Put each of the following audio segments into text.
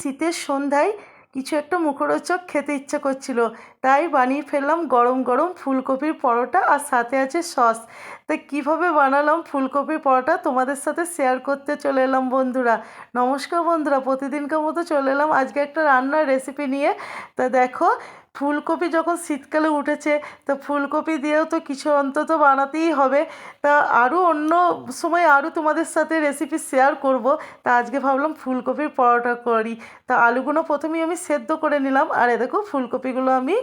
শীতের সন্ধ্যায় কিছু একটা মুখরোচক খেতে ইচ্ছা করছিল, তাই বানিয়ে ফেললাম গরম গরম ফুলকপির পরোটা, আর সাথে আছে সস। তাই কীভাবে বানালাম ফুলকপির পরোটা তোমাদের সাথে শেয়ার করতে চলে এলাম বন্ধুরা। নমস্কার বন্ধুরা, প্রতিদিনকার মতো চলে এলাম আজকে একটা রান্নার রেসিপি নিয়ে। তা দেখো, ফুলকপি যখন শীতকালে উঠেছে, তা ফুলকপি দিয়েও তো কিছু অন্তত বানাতেই হবে। তা আরও অন্য সময় আরও তোমাদের সাথে রেসিপি শেয়ার করব। তা আজকে ভাবলাম ফুলকপির পরোটা করি। তা আলুগুলো প্রথমেই আমি সেদ্ধ করে নিলাম, আর এ দেখো ফুলকপিগুলো আমি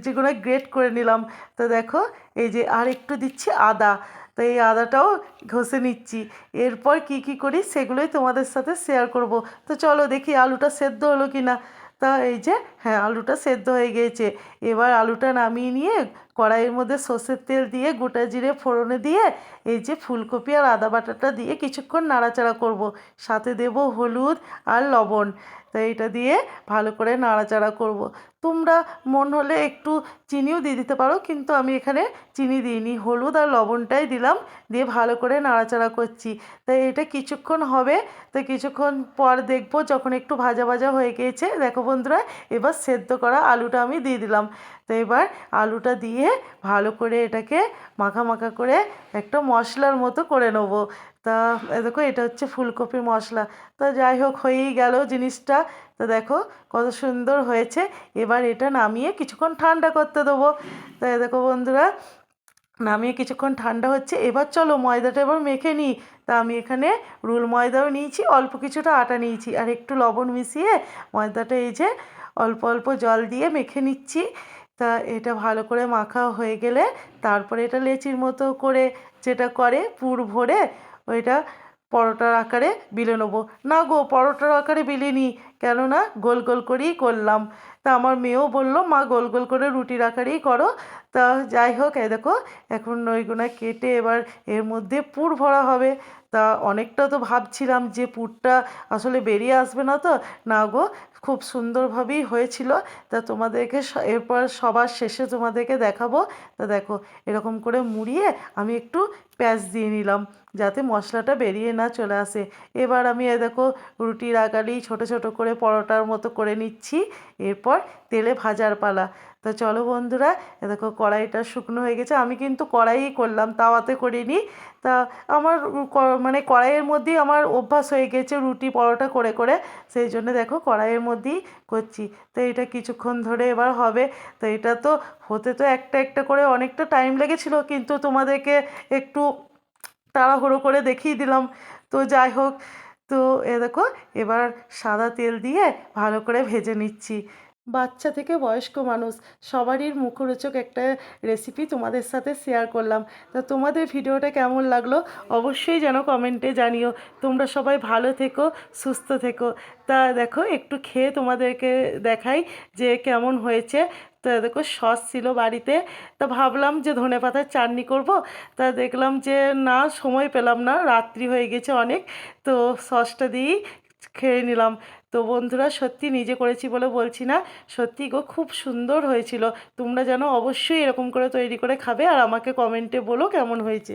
যেগুলো গ্রেট করে নিলাম। তো দেখো, এই যে আর একটু দিচ্ছি আদা। তো এই আদাটাও ঘষে নিচ্ছি। এরপর কি কি করি সেগুলোই তোমাদের সাথে শেয়ার করব। তো চলো দেখি আলুটা সেদ্ধ হলো কি না। তা এই যে, হ্যাঁ, আলুটা সেদ্ধ হয়ে গিয়েছে। এবার আলুটা নামিয়ে নিয়ে কড়াইয়ের মধ্যে সর্ষের তেল দিয়ে গোটা জিরে ফোড়নে দিয়ে এই যে ফুলকপি আর আদা বাটাটা দিয়ে কিছুক্ষণ নাড়াচাড়া করব। সাথে দেব হলুদ আর লবণ। তো এটা দিয়ে ভালো করে নাড়াচাড়া করব। তোমরা মন হলে একটু চিনিও দিয়ে দিতে পারো, কিন্তু আমি এখানে চিনি দিইনি, হলুদ আর লবণটাই দিলাম। দিয়ে ভালো করে নাড়াচাড়া করছি। তাই এটা কিছুক্ষণ হবে। তো কিছুক্ষণ পর দেখবো যখন একটু ভাজা ভাজা হয়ে গিয়েছে, দেখো বন্ধুরা, এবার সেদ্ধ করা আলুটা আমি দিয়ে দিলাম। তো এবার আলুটা দিয়ে ভালো করে এটাকে মাখা মাখা করে একটা মশলার মতো করে নেবো। তা দেখো, এটা হচ্ছে ফুলকপির মশলা। তা যাই হোক, হয়েই গেল জিনিসটা। তো দেখো কত সুন্দর হয়েছে। এবার এটা নামিয়ে কিছুক্ষণ ঠান্ডা করতে দেবো। তাই দেখো বন্ধুরা, নামিয়ে কিছুক্ষণ ঠান্ডা হচ্ছে। এবার চলো ময়দাটা এবার মেখে নিই। তা আমি এখানে রুল ময়দাও নিয়েছি, অল্প কিছুটা আটা নিয়েছি, আর একটু লবণ মিশিয়ে ময়দাটা এই যে অল্প অল্প জল দিয়ে মেখে নিচ্ছি। তা এটা ভালো করে মাখা হয়ে গেলে তারপরে এটা লেচির মতো করে, যেটা করে পুর ভরে, ওইটা পরোটার আকারে বেলে নেবো। না গো, পরোটার আকারে বেলিনি, কেননা গোল গোল করেই করলাম। তা আমার মেয়েও বললো, মা গোল গোল করে রুটির আকারেই করো। তা যাই হোক, এই দেখো এখন ওইগুলো কেটে এবার এর মধ্যে পুর ভরা হবে। তা অনেকটা তো ভাবছিলাম যে পুরটা আসলে বেরিয়ে আসবে না, তো না গো, খুব সুন্দরভাবেই হয়েছিল। তা তোমাদেরকে এরপর সবার শেষে তোমাদেরকে দেখাবো। তা দেখো, এরকম করে মুড়িয়ে আমি একটু প্যাঁচ দিয়ে নিলাম, যাতে মশলাটা বেরিয়ে না চলে আসে। এবার আমি দেখো রুটির আকারেই ছোট ছোট করে পরোটার মতো করে নিচ্ছি। এরপর তেলে ভাজার পালা। তো চলো বন্ধুরা, দেখো কড়াইটা শুকনো হয়ে গেছে। আমি কিন্তু কড়াইই করলাম, তাওয়াতে করিনি। তা আমার মানে কড়াইয়ের মধ্যেই আমার অভ্যাস হয়ে গেছে রুটি পরোটা করে করে, সেই জন্য দেখো কড়াইয়ের মধ্যেই করছি। তো এটা কিছুক্ষণ ধরে এবার হবে। তো এটা তো হতে তো একটা একটা করে অনেকটা টাইম লেগেছিলো, কিন্তু তোমাদেরকে একটু তাড়াহুড়ো করে দেখিয়ে দিলাম। তো যাই হোক, তো দেখো এবার সাদা তেল দিয়ে ভালো করে ভেজে নিচ্ছি। বাচ্চা থেকে বয়স্ক মানুষ সবারই মুখরোচক একটা রেসিপি তোমাদের সাথে শেয়ার করলাম। তা তোমাদের ভিডিওটা কেমন লাগলো অবশ্যই যেন কমেন্টে জানিও। তোমরা সবাই ভালো থেকো, সুস্থ থেকো। তা দেখো একটু খেয়ে তোমাদেরকে দেখাই যে কেমন হয়েছে। তা দেখো সস ছিল বাড়িতে, তা ভাবলাম যে ধনেপাতার চাটনি করব। তা দেখলাম যে না, সময় পেলাম না, রাত্রি হয়ে গেছে অনেক। তো সসটা দিয়েই খেয়ে নিলাম। তো বন্ধুরা, সত্যি নিজে করেছি বলে বলছি না, সত্যি গো খুব সুন্দর হয়েছিল। তোমরা যেন অবশ্যই এরকম করে তৈরি করে খাবে, আর আমাকে কমেন্টে বলো কেমন হয়েছে।